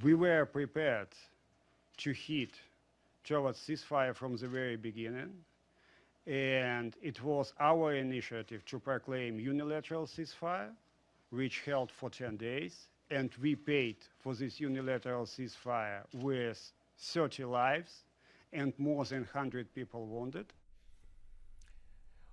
We were prepared to hit towards ceasefire from the very beginning, and it was our initiative to proclaim unilateral ceasefire, which held for 10 days, and we paid for this unilateral ceasefire with 30 lives and more than 100 people wounded.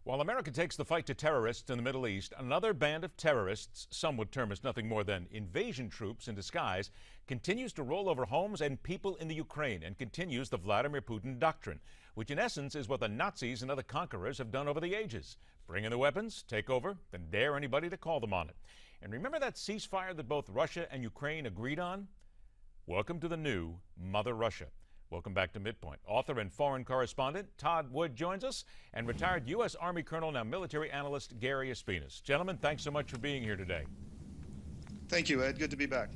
While America takes the fight to terrorists in the Middle East, another band of terrorists, some would term as nothing more than invasion troops in disguise, continues to roll over homes and people in the Ukraine and continues the Vladimir Putin doctrine, which in essence is what the Nazis and other conquerors have done over the ages. Bring in the weapons, take over, then dare anybody to call them on it. And remember that ceasefire that both Russia and Ukraine agreed on? Welcome to the new Mother Russia. Welcome back to MidPoint. Author and foreign correspondent Todd Wood joins us, and retired U.S. Army Colonel, now military analyst, Gary Espinas. Gentlemen, thanks so much for being here today. Thank you, Ed. Good to be back.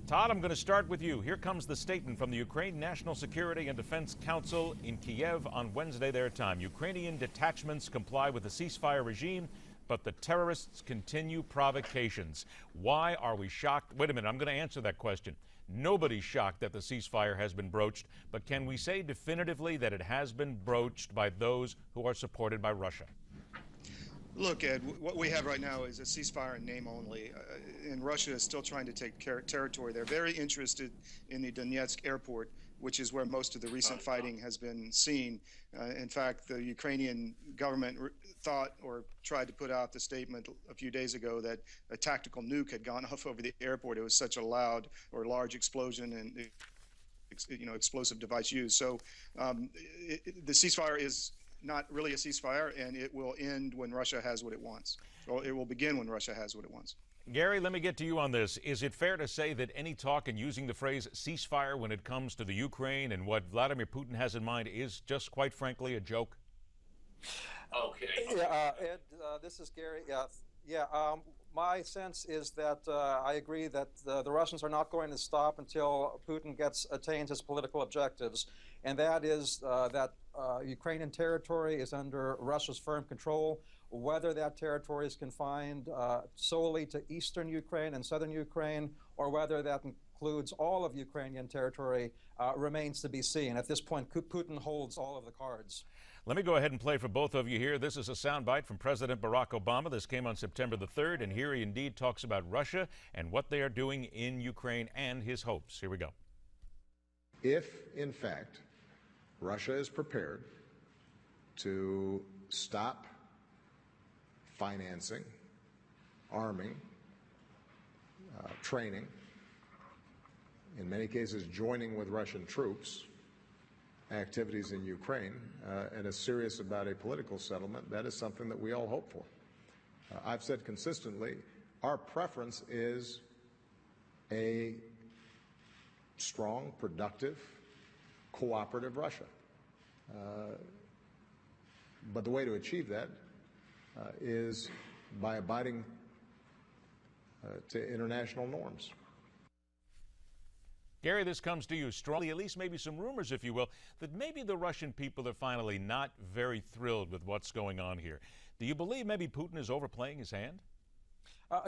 Todd, I'm going to start with you. Here comes the statement from the Ukraine National Security and Defense Council in Kiev on Wednesday, their time. Ukrainian detachments comply with the ceasefire regime, but the terrorists continue provocations. Why are we shocked? Wait a minute, I'm going to answer that question. Nobody's shocked that the ceasefire has been broached, but can we say definitively that it has been broached by those who are supported by Russia? Look, Ed, what we have right now is a ceasefire in name only, and Russia is still trying to take territory. They're very interested in the Donetsk airport, which is where most of the recent fighting has been seen. In fact, the Ukrainian government thought or tried to put out the statement a few days ago that a tactical nuke had gone off over the airport. It was such a loud or large explosion and explosive device used. So the ceasefire is not really a ceasefire, and it will end when Russia has what it wants. Or it will begin when Russia has what it wants. Gary, let me get to you on this. Is it fair to say that any talk and using the phrase ceasefire when it comes to the Ukraine and what Vladimir Putin has in mind is just quite frankly a joke? Okay. Yeah, Ed, this is Gary. My sense is that I agree that the Russians are not going to stop until Putin attains his political objectives, and that is that Ukrainian territory is under Russia's firm control. Whether that territory is confined solely to eastern Ukraine and southern Ukraine, or whether that includes all of Ukrainian territory, remains to be seen. At this point, Putin holds all of the cards. Let me go ahead and play for both of you here. This is a soundbite from President Barack Obama. This came on September the 3rd, and here he indeed talks about Russia and what they are doing in Ukraine and his hopes. Here we go. If, in fact, Russia is prepared to stop financing, arming, training, in many cases joining with Russian troops, activities in Ukraine, and is serious about a political settlement, that is something that we all hope for. I've said consistently, our preference is a strong, productive, cooperative Russia. But the way to achieve that is by abiding to international norms. Gary, this comes to you strongly, at least maybe some rumors, if you will, that maybe the Russian people are finally not very thrilled with what's going on here. Do you believe maybe Putin is overplaying his hand?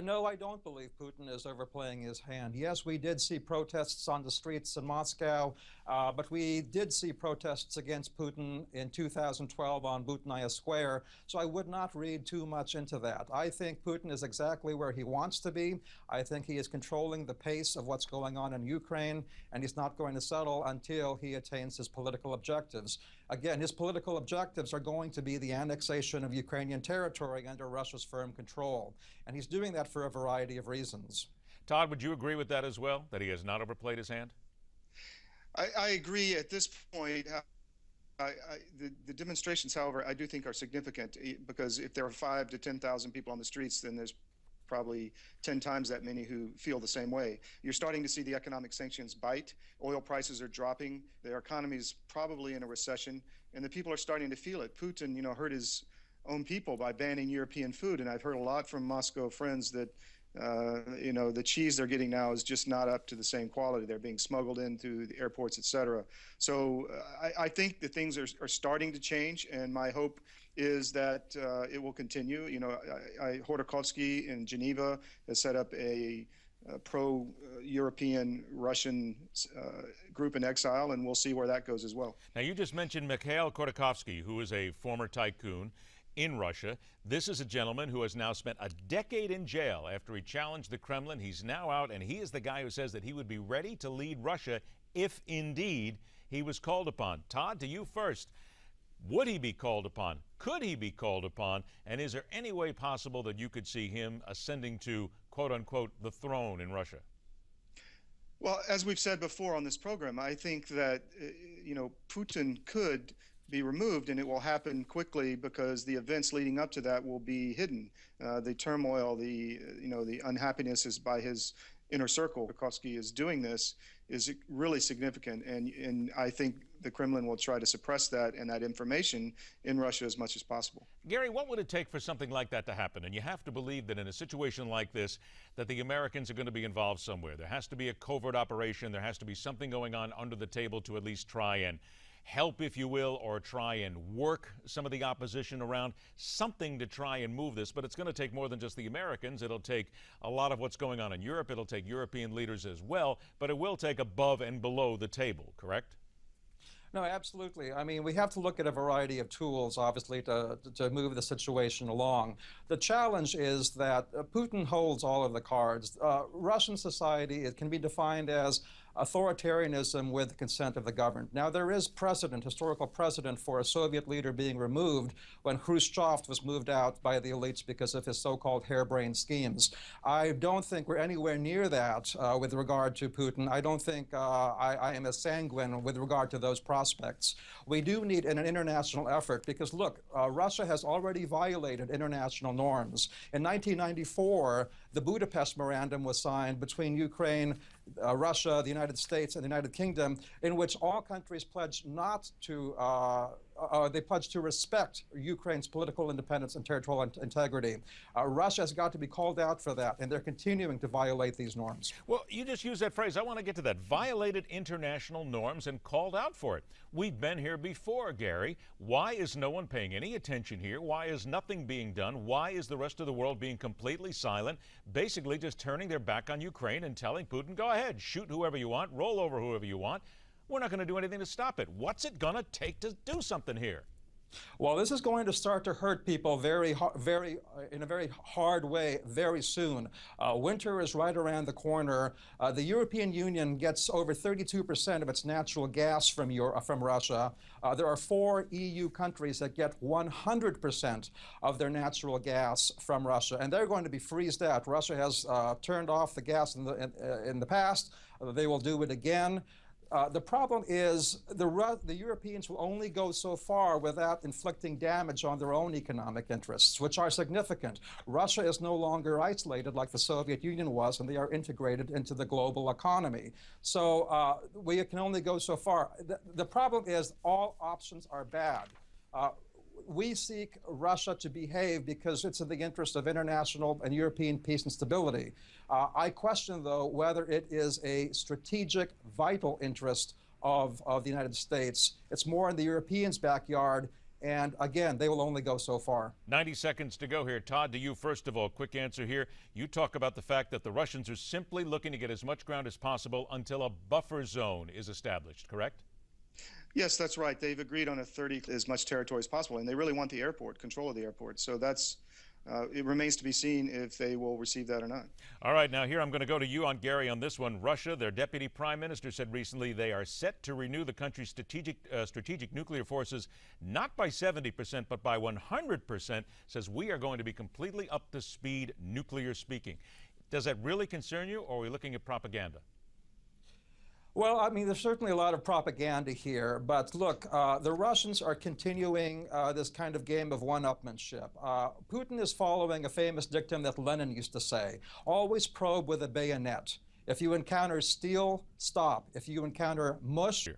No, I don't believe Putin is overplaying his hand. Yes, we did see protests on the streets in Moscow, but we did see protests against Putin in 2012 on Butnaya Square, so I would not read too much into that. I think Putin is exactly where he wants to be. I think he is controlling the pace of what's going on in Ukraine, and he's not going to settle until he attains his political objectives. Again, his political objectives are going to be the annexation of Ukrainian territory under Russia's firm control, and he's doing that for a variety of reasons. Todd, would you agree with that as well, that he has not overplayed his hand? I agree at this point. The demonstrations, however, I do think are significant, because if there are 5,000 to 10,000 people on the streets, then there's probably 10 times that many who feel the same way. You're starting to see the economic sanctions bite. Oil prices are dropping. Their economy is probably in a recession, and the people are starting to feel it. Putin, hurt his own people by banning European food, and I've heard a lot from Moscow friends that the cheese they're getting now is just not up to the same quality. They're being smuggled in through the airports, et cetera. So I think that things are starting to change, and my hope is that it will continue. Hodorkovsky in Geneva has set up a pro-European Russian group in exile, and we'll see where that goes as well. Now, you just mentioned Mikhail Khodorkovsky, who is a former tycoon in Russia. This is a gentleman who has now spent a decade in jail after he challenged the Kremlin. He's now out, and he is the guy who says that he would be ready to lead Russia if indeed he was called upon. Todd, to you first. Would he be called upon? Could he be called upon? And is there any way possible that you could see him ascending to, quote unquote, the throne in Russia? Well, as we've said before on this program, I think that, Putin could be removed, and it will happen quickly because the events leading up to that will be hidden. The turmoil, the unhappiness is by his inner circle. Khodorkovsky is doing this is really significant, and I think the Kremlin will try to suppress that and that information in Russia as much as possible. Gary, what would it take for something like that to happen? And you have to believe that in a situation like this, that the Americans are going to be involved somewhere. There has to be a covert operation. There has to be something going on under the table to at least try and help, if you will, or try and work some of the opposition around, something to try and move this. But it's going to take more than just the Americans. It'll take a lot of what's going on in Europe. It'll take European leaders as well, but it will take above and below the table, correct? No, absolutely. I mean, we have to look at a variety of tools, obviously, to move the situation along. The challenge is that Putin holds all of the cards. Russian society, it can be defined as authoritarianism with the consent of the governed. Now, there is precedent, historical precedent, for a Soviet leader being removed when Khrushchev was moved out by the elites because of his so-called harebrained schemes. I don't think we're anywhere near that with regard to Putin. I don't think I am as sanguine with regard to those prospects. We do need an international effort because, look, Russia has already violated international norms. In 1994, the Budapest Memorandum was signed between Ukraine, Russia, the United States, and the United Kingdom, in which all countries pledged not to, they pledged to respect Ukraine's political independence and territorial integrity. Russia has got to be called out for that, and they're continuing to violate these norms. Well, you just used that phrase. I want to get to that. Violated international norms and called out for it. We've been here before, Gary. Why is no one paying any attention here? Why is nothing being done? Why is the rest of the world being completely silent, basically just turning their back on Ukraine and telling Putin, go ahead, shoot whoever you want, roll over whoever you want. We're not going to do anything to stop it. What's it going to take to do something here? Well, this is going to start to hurt people in a very hard way very soon. Winter is right around the corner. The European Union gets over 32% of its natural gas from Russia. There are 4 EU countries that get 100% of their natural gas from Russia, and they're going to be freezed out. Russia has turned off the gas in the past. They will do it again. The problem is the Europeans will only go so far without inflicting damage on their own economic interests, which are significant. Russia is no longer isolated like the Soviet Union was, and they are integrated into the global economy. So we can only go so far. The problem is all options are bad. We seek Russia to behave because it's in the interest of international and European peace and stability. I question, though, whether it is a strategic, vital interest of the United States. It's more in the Europeans' backyard, and again, they will only go so far. 90 seconds to go here. Todd, to you, first of all, quick answer here. You talk about the fact that the Russians are simply looking to get as much ground as possible until a buffer zone is established, correct? Yes, that's right. They've agreed on a 30 as much territory as possible, and they really want the airport, control of the airport. So that's it remains to be seen if they will receive that or not. All right, now here I'm going to go to you on Gary on this one. Russia, their deputy prime minister said recently they are set to renew the country's strategic nuclear forces, not by 70%, but by 100%, says we are going to be completely up to speed nuclear speaking. Does that really concern you, or are we looking at propaganda? Well, I mean, there's certainly a lot of propaganda here, but look, the Russians are continuing this kind of game of one-upmanship. Putin is following a famous dictum that Lenin used to say, always probe with a bayonet. If you encounter steel, stop. If you encounter mush...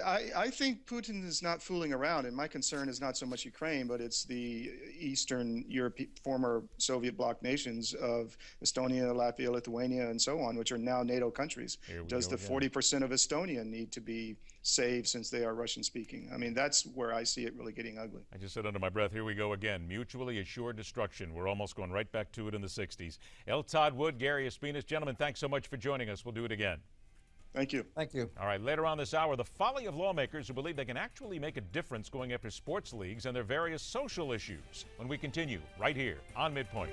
I think Putin is not fooling around, and my concern is not so much Ukraine, but it's the Eastern Europe, former Soviet bloc nations of Estonia, Latvia, Lithuania, and so on, which are now NATO countries. Does the 40% of Estonia need to be saved since they are Russian-speaking? I mean, that's where I see it really getting ugly. I just said under my breath, here we go again. Mutually assured destruction. We're almost going right back to it in the 60s. Todd Wood, Gary Espinas. Gentlemen, thanks so much for joining us. We'll do it again. Thank you. Thank you. All right, later on this hour, the folly of lawmakers who believe they can actually make a difference going after sports leagues and their various social issues when we continue right here on MidPoint.